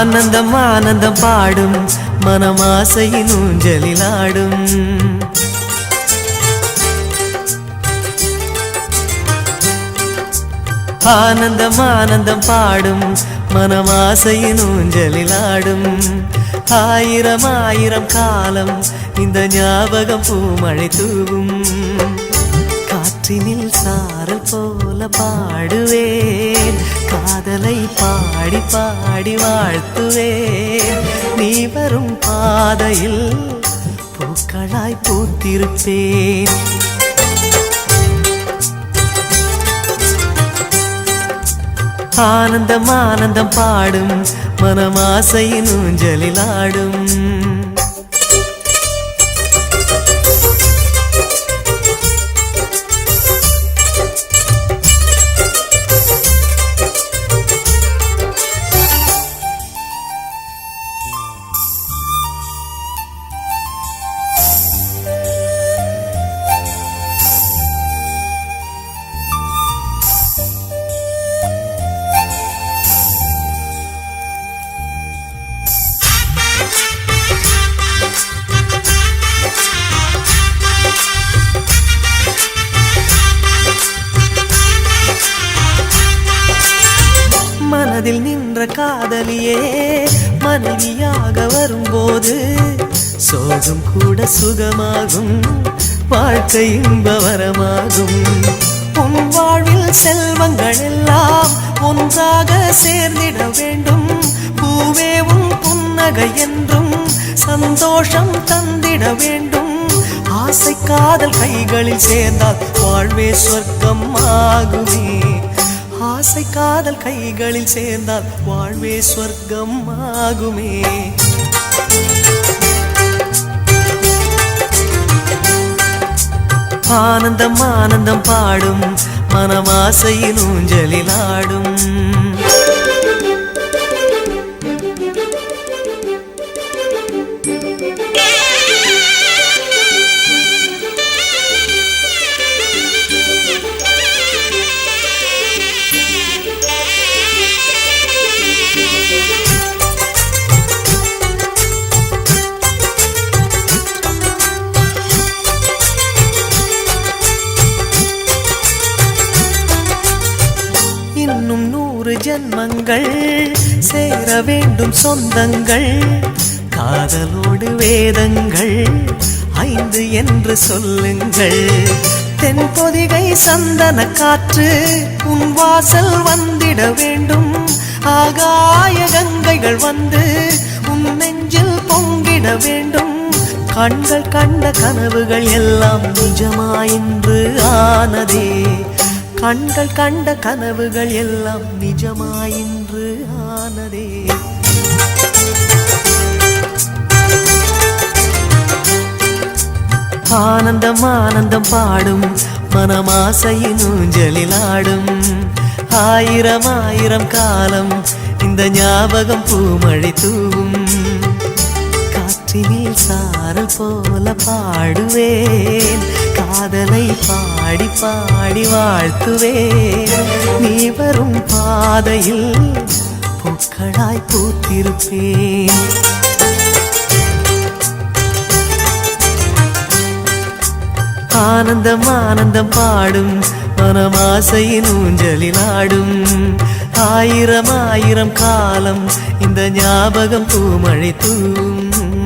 ஆனந்தம் ஆனந்தம் பாடும் மனமாசையின் ஊஞ்சலிலாடும். ஆனந்தம் ஆனந்தம் பாடும் மனமாசையின் ஊஞ்சலிலாடும். ஆயிரம் ஆயிரம் காலம் இந்த ஞாபகம் பூமழை தூவும். காற்றினில் சாரல் போல பாடுவேன், காதலை பாடி பாடி வாழ்த்துவேன். நீ வரும் பாதையில் பூக்களாய் பூத்திருப்பேன். ஆனந்தம் ஆனந்தம் பாடும் மனமாசையின் ஊஞ்சலிலாடும். மனதில் நின்ற காதலியே மனைவியாக வரும்போது சோகம் கூட சுகமாகும், வாழ்க்கை இன்பவரமாகும். உன் வாழ்வில் செல்வங்கள் எல்லாம் ஒன்றாக சேர்ந்திட வேண்டும். பூவே உன் புன்னகை என்றும் சந்தோஷம் தந்திட வேண்டும். ஆசை காதல் கைகளில் சேர்ந்தால் வாழ்வே சொர்க்கம் ஆகுமே. ஆசை காதல் கைகளில் சேர்ந்தால் வாழ்வே சொர்க்கம் ஆகுமே. ஆனந்தம் ஆனந்தம் பாடும் மனமாசையின் ஊஞ்சலிலாடும். இன்னும் 100 ஜன்மங்கள் சேர வேண்டும் சொந்தங்கள். காதலோடு வேதங்கள் 5 என்று சொல்லுங்கள். தென்பொதிகை சந்தன காற்று உன் வாசல் வந்திட வேண்டும். ஆகாய கங்கைகள் வந்து உன் நெஞ்சில் பொங்கிட வேண்டும். கண்கள் கண்ட கனவுகள் எல்லாம் நிஜமாயின்று ஆனதே. கண்கள் கண்ட கனவுகள் எல்லாம் நிஜமாயின்று ஆனதே. ஆனந்தம் ஆனந்தம் பாடும் மனமாசையின் ஊஞ்சலிலாடும். ஆயிரம் ஆயிரம் காலம் இந்த ஞாபகம் பூமழை தூவும். காற்றினில் சாரல் போல பாடுவேன், காதலை பாடி பாடி வாழ்த்துவேன். நீ வரும் பாதையில் பூக்களாய் பூத்திருப்பேன். ஆனந்தம் ஆனந்தம் பாடும் மனமாசையின் ஊஞ்சலிலாடும். ஆயிரம் ஆயிரம் காலம் இந்த ஞாபகம் பூமழை தூவும்.